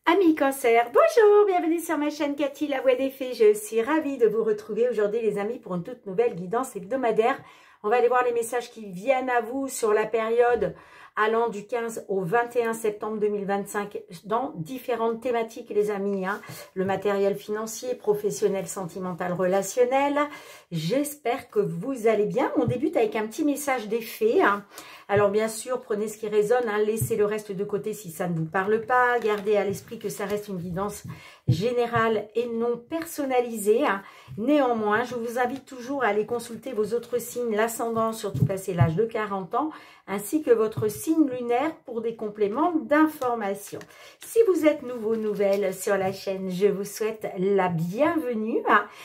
Amis Cancer, bonjour, bienvenue sur ma chaîne Cathy, la voix des fées. Je suis ravie de vous retrouver aujourd'hui les amis pour une toute nouvelle guidance hebdomadaire. On va aller voir les messages qui viennent à vous sur la période allant du 15 au 21 septembre 2025 dans différentes thématiques les amis. Le matériel financier, professionnel, sentimental, relationnel. J'espère que vous allez bien. On débute avec un petit message des fées. Alors bien sûr, prenez ce qui résonne, laissez le reste de côté si ça ne vous parle pas. Gardez à l'esprit que ça reste une guidance générale et non personnalisée. Néanmoins, je vous invite toujours à aller consulter vos autres signes, l'ascendant, surtout passé l'âge de 40 ans, ainsi que votre signe lunaire pour des compléments d'information. Si vous êtes nouveau, nouvelle sur la chaîne, je vous souhaite la bienvenue.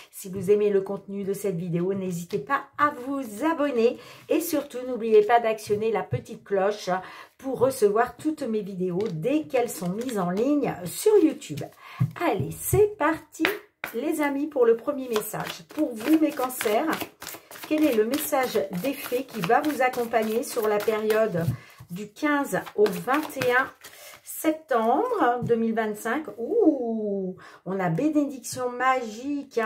Si vous aimez le contenu de cette vidéo, n'hésitez pas à vous abonner et surtout n'oubliez pas d'actionner la petite cloche pour recevoir toutes mes vidéos dès qu'elles sont mises en ligne sur YouTube. Allez, c'est parti les amis pour le premier message. Pour vous mes cancers, quel est le message des fées qui va vous accompagner sur la période du 15 au 21 septembre 2025? Ouh, on a bénédiction magique,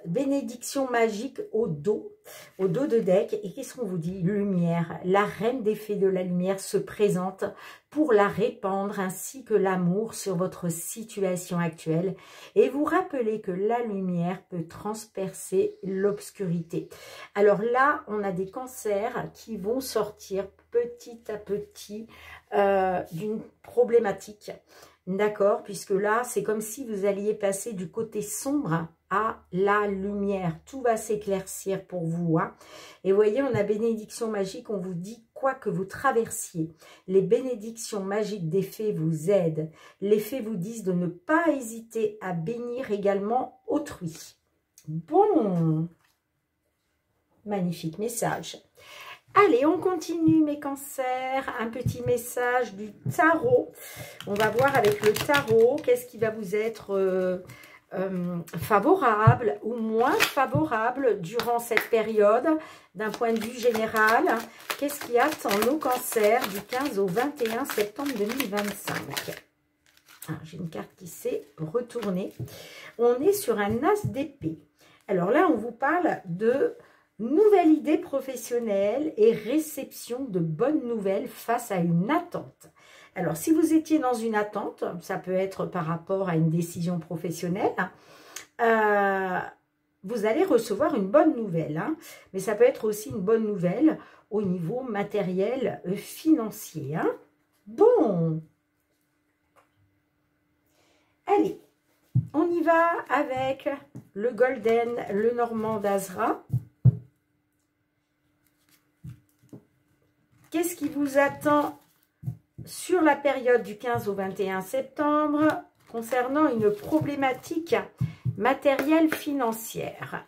bénédiction magique au dos de deck. Et qu'est-ce qu'on vous dit? Lumière. La reine des fées de la lumière se présente pour la répandre ainsi que l'amour sur votre situation actuelle. Et vous rappelez que la lumière peut transpercer l'obscurité. Alors là, on a des cancers qui vont sortir petit à petit d'une problématique. D'accord? Puisque là, c'est comme si vous alliez passer du côté sombre à la lumière. Tout va s'éclaircir pour vous. Et vous voyez, on a bénédiction magique, on vous dit quoi que vous traversiez. Les bénédictions magiques des fées vous aident. Les fées vous disent de ne pas hésiter à bénir également autrui. Bon, magnifique message. Allez, on continue mes cancers. Un petit message du tarot. On va voir avec le tarot, qu'est-ce qui va vous être favorable ou moins favorable durant cette période d'un point de vue général. Qu'est-ce qui attend nos cancers du 15 au 21 septembre 2025? J'ai une carte qui s'est retournée. On est sur un as d'épée. Alors là, on vous parle de nouvelle idée professionnelle et réception de bonnes nouvelles face à une attente. Alors, si vous étiez dans une attente, ça peut être par rapport à une décision professionnelle, vous allez recevoir une bonne nouvelle. Mais ça peut être aussi une bonne nouvelle au niveau matériel financier. Bon. Allez, on y va avec le Golden, le Normand d'Azra. Qu'est-ce qui vous attend sur la période du 15 au 21 septembre concernant une problématique matérielle financière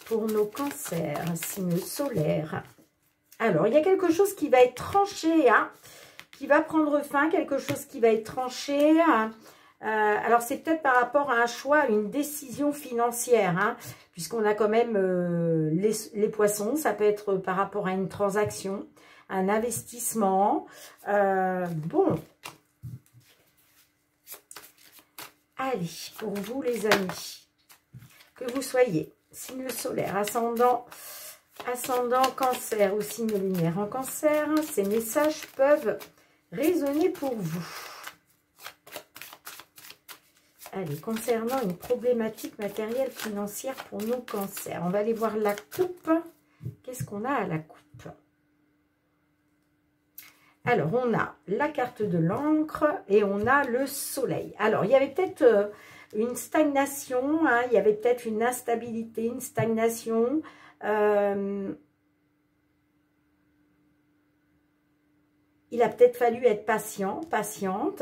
pour nos cancers, signe solaire? Alors, il y a quelque chose qui va être tranché, qui va prendre fin, quelque chose qui va être tranché. Alors, c'est peut-être par rapport à un choix, une décision financière, puisqu'on a quand même les poissons. Ça peut être par rapport à une transaction, un investissement. Bon. Allez, pour vous les amis, que vous soyez signe solaire, ascendant cancer ou signe lunaire en cancer, ces messages peuvent résonner pour vous. Allez, concernant une problématique matérielle financière pour nos cancers, on va aller voir la coupe. Qu'est-ce qu'on a à la coupe? Alors, on a la carte de l'encre et on a le soleil. Alors, il y avait peut-être une stagnation, il y avait peut-être une instabilité, une stagnation. Il a peut-être fallu être patient, patiente,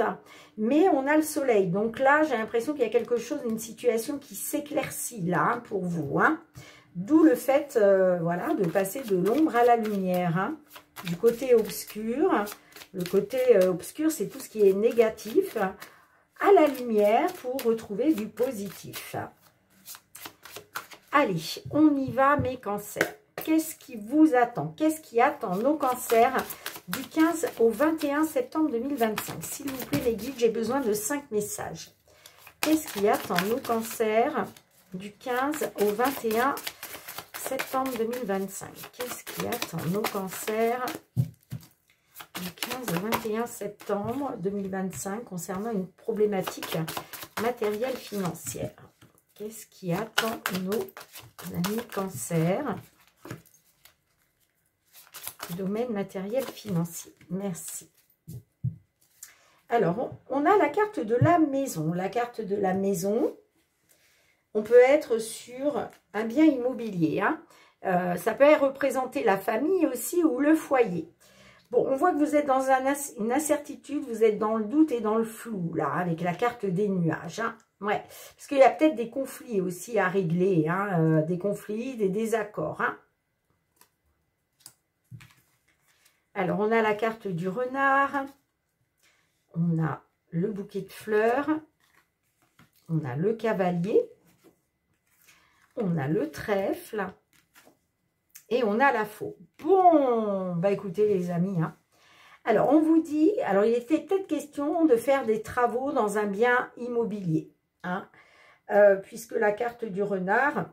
mais on a le soleil. Donc là, j'ai l'impression qu'il y a quelque chose, une situation qui s'éclaircit là pour vous. D'où le fait, voilà, de passer de l'ombre à la lumière. Du côté obscur. Le côté obscur, c'est tout ce qui est négatif. À la lumière pour retrouver du positif. Allez, on y va mes cancers. Qu'est-ce qui vous attend? Qu'est-ce qui attend nos cancers du 15 au 21 septembre 2025. S'il vous plaît, les guides, j'ai besoin de 5 messages. Qu'est-ce qui attend nos cancers du 15 au 21 septembre 2025? Qu'est-ce qui attend nos cancers du 15 au 21 septembre 2025 concernant une problématique matérielle financière? Qu'est-ce qui attend nos amis cancers du domaine matériel financier? Merci. Alors, on a la carte de la maison. La carte de la maison, on peut être sur un bien immobilier. Hein. Ça peut représenter la famille aussi ou le foyer. Bon, on voit que vous êtes dans une incertitude, vous êtes dans le doute et dans le flou, là, avec la carte des nuages. Hein. Ouais, parce qu'il y a peut-être des conflits aussi à régler, hein, des conflits, des désaccords. Hein. Alors, on a la carte du renard, on a le bouquet de fleurs, on a le cavalier, on a le trèfle et on a la faux. Bon, bah écoutez les amis, hein. Alors on vous dit, alors il était peut-être question de faire des travaux dans un bien immobilier, hein, puisque la carte du renard,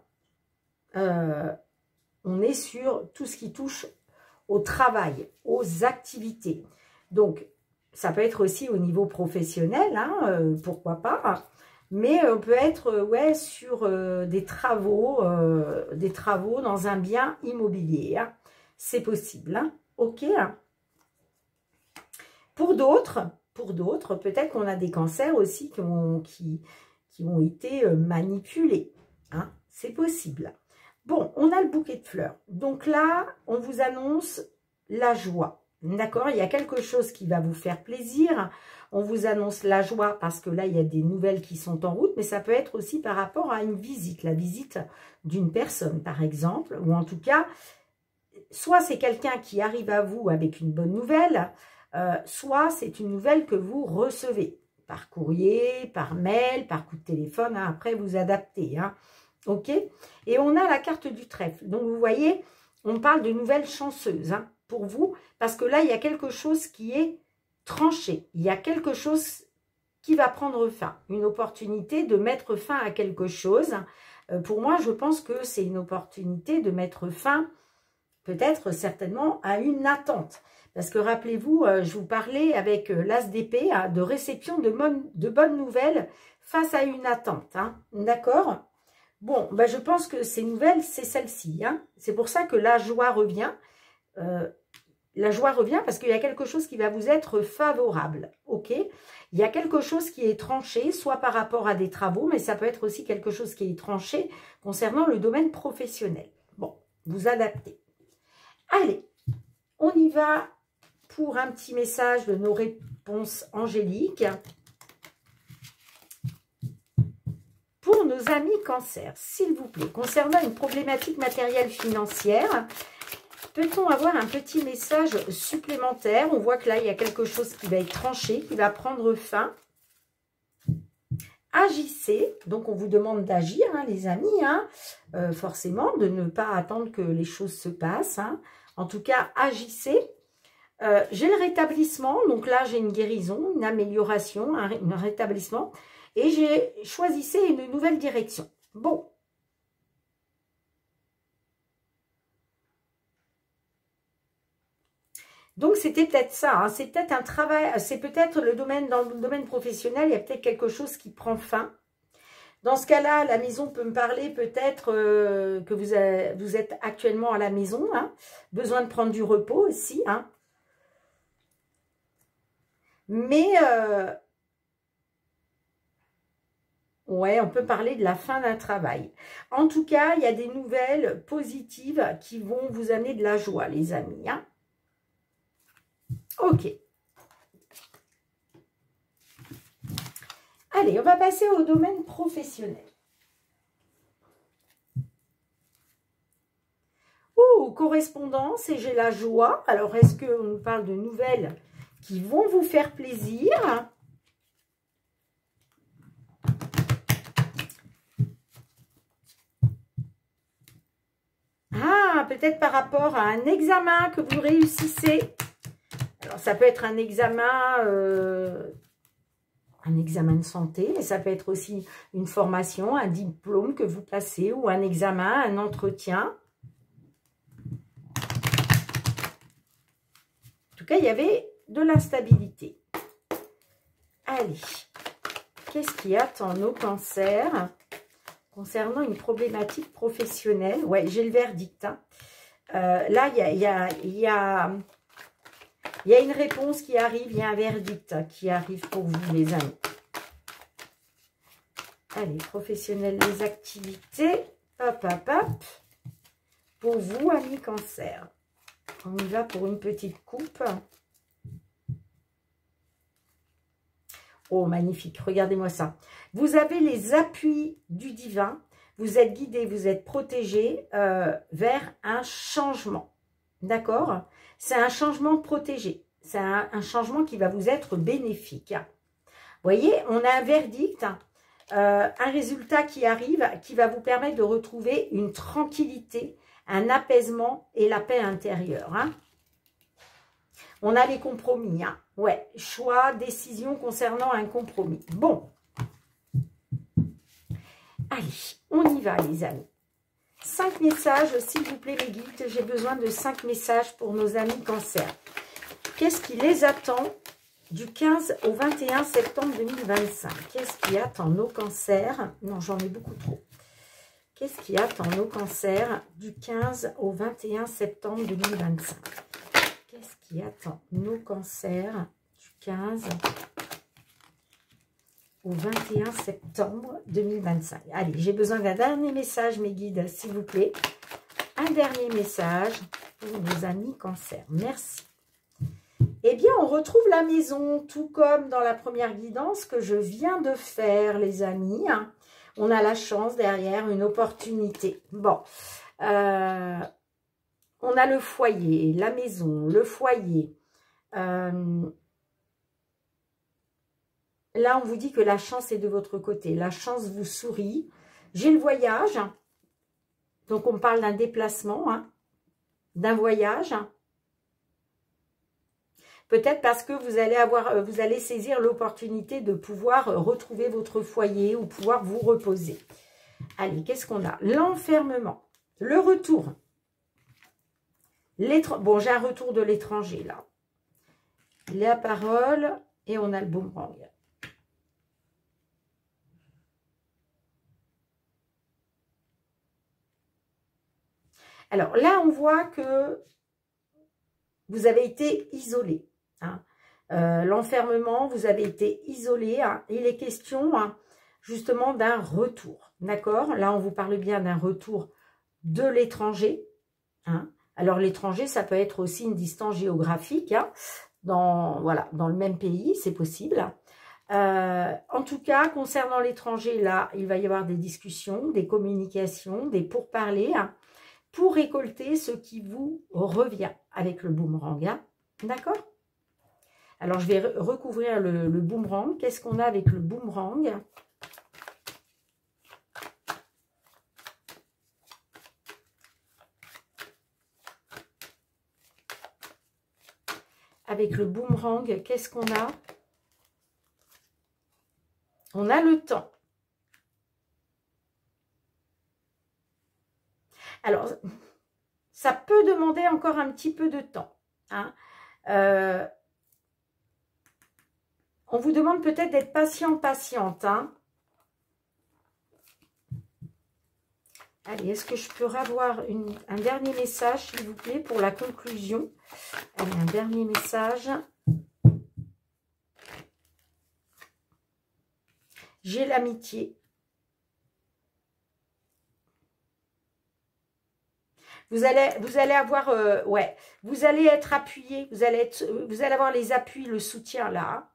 on est sur tout ce qui touche au travail, aux activités. Donc, ça peut être aussi au niveau professionnel, hein, pourquoi pas. Mais on peut être ouais, sur des travaux dans un bien immobilier. Hein. C'est possible. Hein. OK. Hein. Pour d'autres, peut-être qu'on a des cancers aussi qui ont été manipulés. Hein. C'est possible. Bon, on a le bouquet de fleurs. Donc là, on vous annonce la joie. D'accord? Il y a quelque chose qui va vous faire plaisir. On vous annonce la joie parce que là, il y a des nouvelles qui sont en route. Mais ça peut être aussi par rapport à une visite. La visite d'une personne, par exemple. Ou en tout cas, soit c'est quelqu'un qui arrive à vous avec une bonne nouvelle. Soit c'est une nouvelle que vous recevez. Par courrier, par mail, par coup de téléphone. Hein, après, vous adaptez. Hein. OK? Et on a la carte du trèfle. Donc, vous voyez, on parle de nouvelles chanceuses hein, pour vous. Parce que là, il y a quelque chose qui est tranché. Il y a quelque chose qui va prendre fin. Une opportunité de mettre fin à quelque chose. Pour moi, je pense que c'est une opportunité de mettre fin, peut-être certainement, à une attente. Parce que rappelez-vous, je vous parlais avec l'as d'épée hein, de réception de bonnes nouvelles face à une attente. Hein, d'accord ? Bon, ben je pense que ces nouvelles, c'est celle-ci. Hein. C'est pour ça que la joie revient. La joie revient parce qu'il y a quelque chose qui va vous être favorable. OK? Il y a quelque chose qui est tranché, soit par rapport à des travaux, mais ça peut être aussi quelque chose qui est tranché concernant le domaine professionnel. Bon, vous adaptez. Allez, on y va pour un petit message de nos réponses angéliques. Pour nos amis cancer, s'il vous plaît, concernant une problématique matérielle financière, peut-on avoir un petit message supplémentaire? On voit que là, il y a quelque chose qui va être tranché, qui va prendre fin. Agissez, donc on vous demande d'agir, hein, les amis, hein, forcément, de ne pas attendre que les choses se passent. Hein. En tout cas, agissez. J'ai le rétablissement, donc là, j'ai une guérison, une amélioration, un rétablissement. Et j'ai choisi une nouvelle direction. Bon. Donc, c'était peut-être ça. Hein. C'est peut-être un travail. C'est peut-être le domaine, dans le domaine professionnel, il y a peut-être quelque chose qui prend fin. Dans ce cas-là, la maison peut me parler peut-être que vous êtes actuellement à la maison. Hein. Besoin de prendre du repos aussi. Hein. Mais... ouais, on peut parler de la fin d'un travail. En tout cas, il y a des nouvelles positives qui vont vous amener de la joie, les amis. Hein. OK. Allez, on va passer au domaine professionnel. Oh, correspondance et j'ai la joie. Alors, est-ce qu'on nous parle de nouvelles qui vont vous faire plaisir ? Ah, peut-être par rapport à un examen que vous réussissez. Alors, ça peut être un examen de santé, mais ça peut être aussi une formation, un diplôme que vous passez, ou un examen, un entretien. En tout cas, il y avait de l'instabilité. Allez, qu'est-ce qui attend nos cancers concernant une problématique professionnelle? Ouais, j'ai le verdict. Hein. Là, il y a une réponse qui arrive, il y a un verdict qui arrive pour vous, les amis. Allez, professionnel, les activités. Hop, hop, hop. Pour vous, amis cancer. On y va pour une petite coupe. Oh, magnifique. Regardez-moi ça. Vous avez les appuis du divin. Vous êtes guidé, vous êtes protégé vers un changement. D'accord? C'est un changement protégé. C'est un changement qui va vous être bénéfique. Vous voyez, on a un verdict, un résultat qui arrive, qui va vous permettre de retrouver une tranquillité, un apaisement et la paix intérieure. Hein. On a les compromis. Hein. Ouais, choix, décision concernant un compromis. Bon. Allez, on y va, les amis. 5 messages, s'il vous plaît, mes guides. J'ai besoin de 5 messages pour nos amis cancer. Qu'est-ce qui les attend du 15 au 21 septembre 2025? Qu'est-ce qui attend nos cancers? Non, j'en ai beaucoup trop. Qu'est-ce qui attend nos cancers du 15 au 21 septembre 2025? Qu'est-ce qui attend nos cancers du 15 au 21 septembre 2025? Allez, j'ai besoin d'un dernier message, mes guides, s'il vous plaît. Un dernier message pour nos amis cancer. Merci. Eh bien, on retrouve la maison, tout comme dans la première guidance que je viens de faire, les amis. On a la chance derrière, une opportunité. Bon, on a le foyer, la maison, le foyer. Là, on vous dit que la chance est de votre côté. La chance vous sourit. J'ai le voyage. Donc, on parle d'un déplacement, hein, d'un voyage. Peut-être parce que vous allez saisir l'opportunité de pouvoir retrouver votre foyer ou pouvoir vous reposer. Allez, qu'est-ce qu'on a? L'enfermement, le retour. Bon, j'ai un retour de l'étranger, là. La parole et on a le boomerang. Alors là, on voit que vous avez été isolé. Hein. L'enfermement, vous avez été isolé. Hein. Il est question justement d'un retour. D'accord? Là, on vous parle bien d'un retour de l'étranger. Hein. Alors, l'étranger, ça peut être aussi une distance géographique. Hein. Dans le même pays, c'est possible. En tout cas, concernant l'étranger, là, il va y avoir des discussions, des communications, des pourparlers, hein, pour récolter ce qui vous revient avec le boomerang. Hein. D'accord? Alors, je vais recouvrir le boomerang. Qu'est-ce qu'on a avec le boomerang? Avec le boomerang, qu'est-ce qu'on a? On a le temps. Alors, ça peut demander encore un petit peu de temps. Hein. On vous demande peut-être d'être patient, patiente. Hein. Allez, est-ce que je peux avoir un dernier message, s'il vous plaît, pour la conclusion? Allez, un dernier message. J'ai l'amitié. Vous allez avoir, vous allez être appuyé, vous allez avoir les appuis, le soutien là.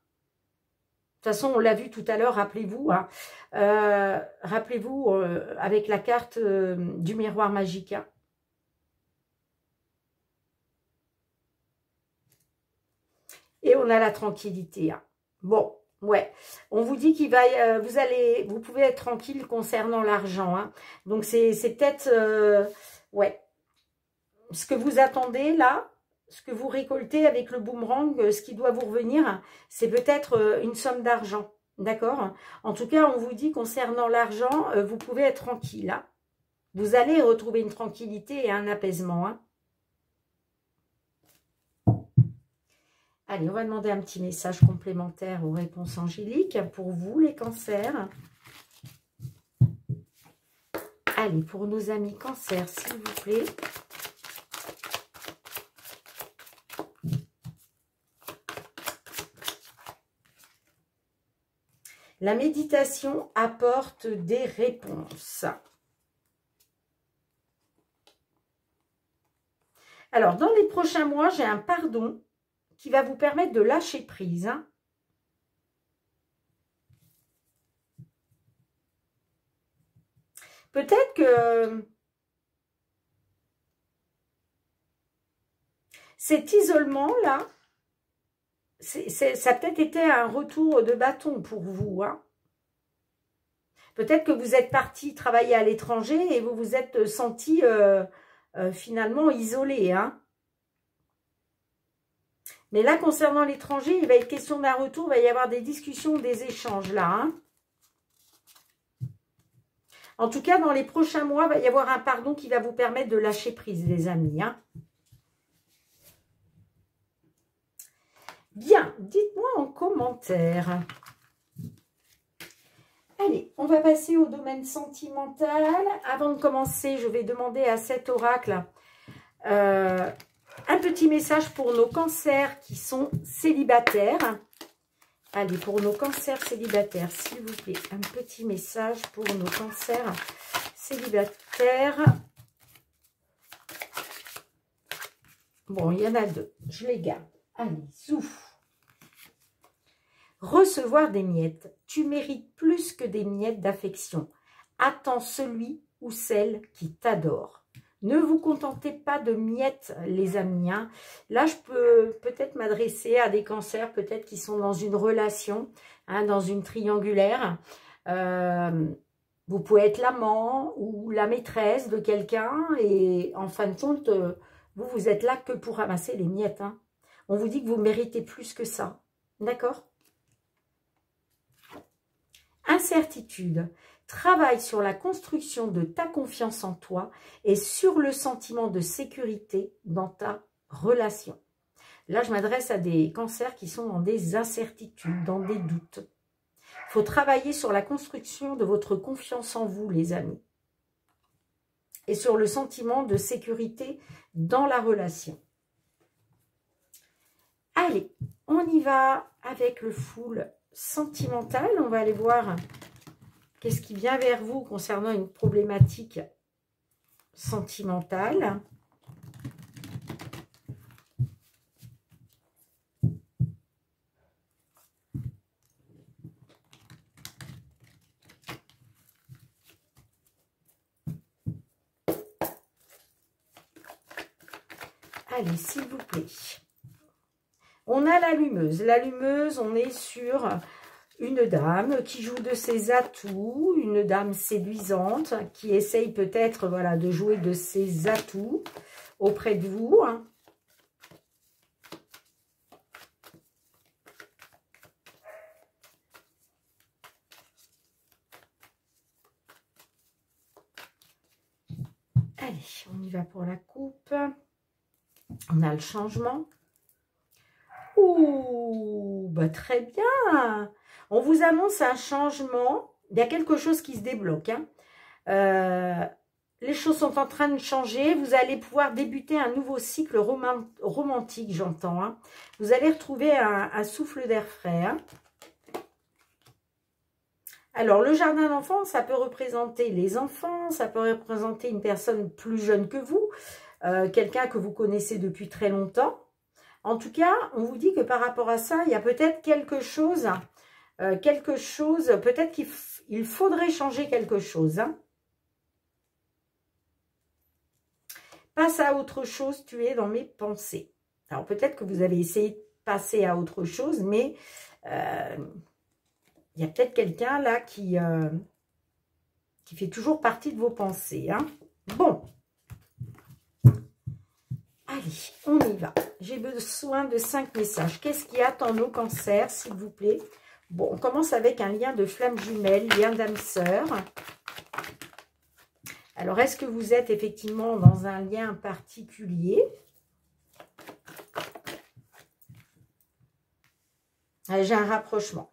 De toute façon, on l'a vu tout à l'heure, rappelez-vous, hein, avec la carte du miroir magique. Hein. Et on a la tranquillité. Hein. Bon, ouais. On vous dit qu'il va, vous pouvez être tranquille concernant l'argent. Hein. Donc, c'est peut-être, ouais. Ce que vous attendez là, ce que vous récoltez avec le boomerang, ce qui doit vous revenir, c'est peut-être une somme d'argent. D'accord? En tout cas, on vous dit concernant l'argent, vous pouvez être tranquille. Hein. Vous allez retrouver une tranquillité et un apaisement. Hein. Allez, on va demander un petit message complémentaire aux réponses angéliques pour vous, les cancers. Allez, pour nos amis cancers, s'il vous plaît. La méditation apporte des réponses. Alors, dans les prochains mois, j'ai un pardon qui va vous permettre de lâcher prise. Hein. Peut-être que cet isolement-là, ça a peut-être été un retour de bâton pour vous. Hein. Peut-être que vous êtes parti travailler à l'étranger et vous vous êtes senti finalement isolé. Hein. Mais là, concernant l'étranger, il va être question d'un retour, il va y avoir des discussions, des échanges là. Hein. En tout cas, dans les prochains mois, il va y avoir un pardon qui va vous permettre de lâcher prise, les amis. Hein. Bien, dites-moi en commentaire. Allez, on va passer au domaine sentimental. Avant de commencer, je vais demander à cet oracle un petit message pour nos cancers qui sont célibataires. Allez, pour nos cancers célibataires, s'il vous plaît, un petit message pour nos cancers célibataires. Bon, il y en a deux, je les garde. Allez, souffle. Recevoir des miettes. Tu mérites plus que des miettes d'affection. Attends celui ou celle qui t'adore. Ne vous contentez pas de miettes, les amis. Hein. Là, je peux peut-être m'adresser à des cancers, peut-être qui sont dans une relation, hein, dans une triangulaire. Vous pouvez être l'amant ou la maîtresse de quelqu'un et en fin de compte, vous êtes là que pour ramasser les miettes. Hein. On vous dit que vous méritez plus que ça. D'accord ? Incertitude. Travaille sur la construction de ta confiance en toi et sur le sentiment de sécurité dans ta relation. Là, je m'adresse à des cancers qui sont dans des incertitudes, dans des doutes. Il faut travailler sur la construction de votre confiance en vous, les amis. Et sur le sentiment de sécurité dans la relation. Allez, on y va avec le full sentimental. On va aller voir qu'est-ce qui vient vers vous concernant une problématique sentimentale. Allez, s'il vous plaît. On a l'allumeuse. L'allumeuse, on est sur une dame qui joue de ses atouts, une dame séduisante qui essaye peut-être voilà, de jouer de ses atouts auprès de vous. Hein. Allez, on y va pour la coupe. On a le changement. Ouh, bah très bien. On vous annonce un changement. Il y a quelque chose qui se débloque. Hein. Les choses sont en train de changer. Vous allez pouvoir débuter un nouveau cycle romantique, j'entends. Hein. Vous allez retrouver un souffle d'air frais. Hein. Alors, le jardin d'enfants, ça peut représenter les enfants. Ça peut représenter une personne plus jeune que vous. Quelqu'un que vous connaissez depuis très longtemps. En tout cas, on vous dit que par rapport à ça, il y a peut-être quelque chose, peut-être qu'il faudrait changer quelque chose. Hein. Passe à autre chose, tu es dans mes pensées. Alors peut-être que vous avez essayé de passer à autre chose, mais il y a peut-être quelqu'un là qui fait toujours partie de vos pensées. Hein. Bon. Allez, on y va. J'ai besoin de 5 messages. Qu'est-ce qui attend nos cancers, s'il vous plaît? Bon, on commence avec un lien de flamme jumelle, lien d'âme sœur. Alors, est-ce que vous êtes effectivement dans un lien particulier? J'ai un rapprochement.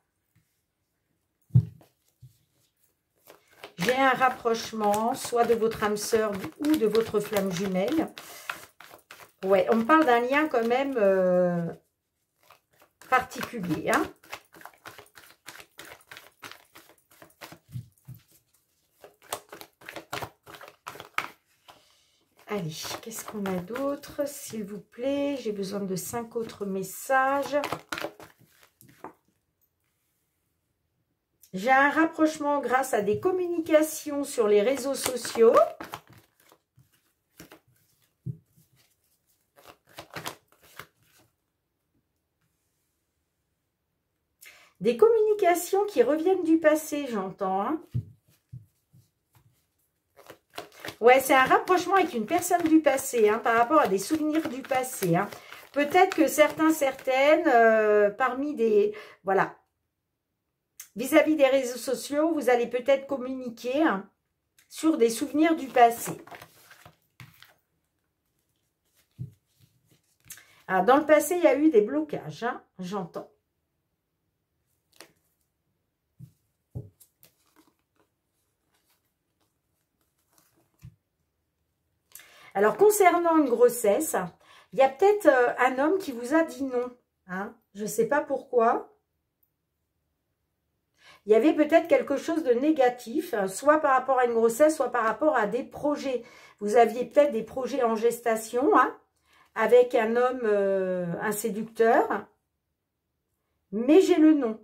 J'ai un rapprochement, soit de votre âme sœur ou de votre flamme jumelle. Ouais, on me parle d'un lien quand même particulier, hein. Allez, qu'est-ce qu'on a d'autre, s'il vous plaît? J'ai besoin de 5 autres messages. J'ai un rapprochement grâce à des communications sur les réseaux sociaux. Des communications qui reviennent du passé, j'entends. Hein. Ouais, c'est un rapprochement avec une personne du passé, hein, par rapport à des souvenirs du passé. Hein. Peut-être que certaines, parmi des... Voilà. Vis-à-vis des réseaux sociaux, vous allez peut-être communiquer hein, sur des souvenirs du passé. Alors, dans le passé, il y a eu des blocages, hein, j'entends. Alors, concernant une grossesse, il y a peut-être un homme qui vous a dit non. Hein, je ne sais pas pourquoi. Il y avait peut-être quelque chose de négatif, soit par rapport à une grossesse, soit par rapport à des projets. Vous aviez peut-être des projets en gestation, hein, avec un homme, un séducteur. Mais j'ai le nom.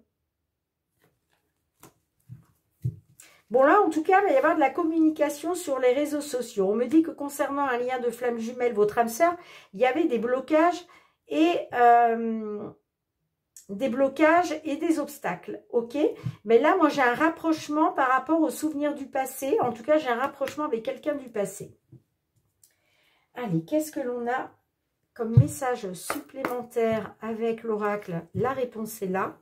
Bon, là, en tout cas, il va y avoir de la communication sur les réseaux sociaux. On me dit que concernant un lien de flamme jumelle, votre âme sœur, il y avait des blocages et... des obstacles, ok? Mais là, moi, j'ai un rapprochement par rapport aux souvenirs du passé. En tout cas, j'ai un rapprochement avec quelqu'un du passé. Allez, qu'est-ce que l'on a comme message supplémentaire avec l'oracle? La réponse est là.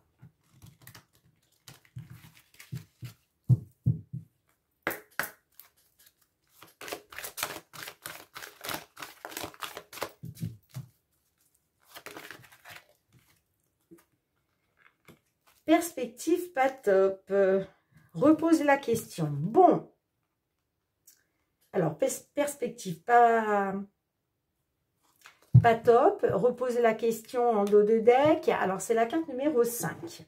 Perspective pas top. Repose la question. Bon. Alors, perspective pas top. Repose la question en dos de deck. Alors, c'est la carte numéro 5.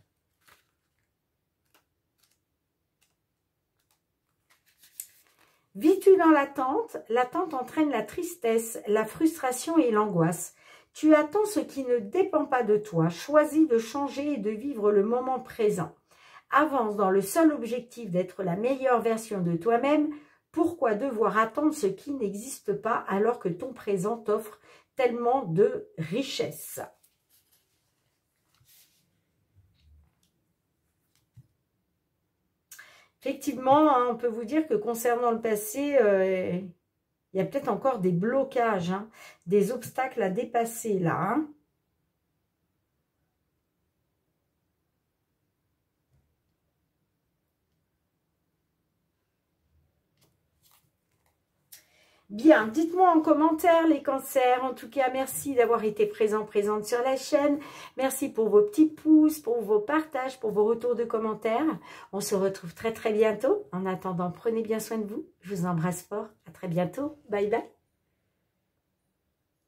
Vis-tu dans l'attente? L'attente entraîne la tristesse, la frustration et l'angoisse. Tu attends ce qui ne dépend pas de toi. Choisis de changer et de vivre le moment présent. Avance dans le seul objectif d'être la meilleure version de toi-même. Pourquoi devoir attendre ce qui n'existe pas alors que ton présent t'offre tellement de richesses? Effectivement, hein, on peut vous dire que concernant le passé, il y a peut-être encore des blocages, hein, des obstacles à dépasser là. Hein. Bien, dites-moi en commentaire les cancers. En tout cas, merci d'avoir été présente sur la chaîne. Merci pour vos petits pouces, pour vos partages, pour vos retours de commentaires. On se retrouve très bientôt. En attendant, prenez bien soin de vous. Je vous embrasse fort. À très bientôt. Bye bye.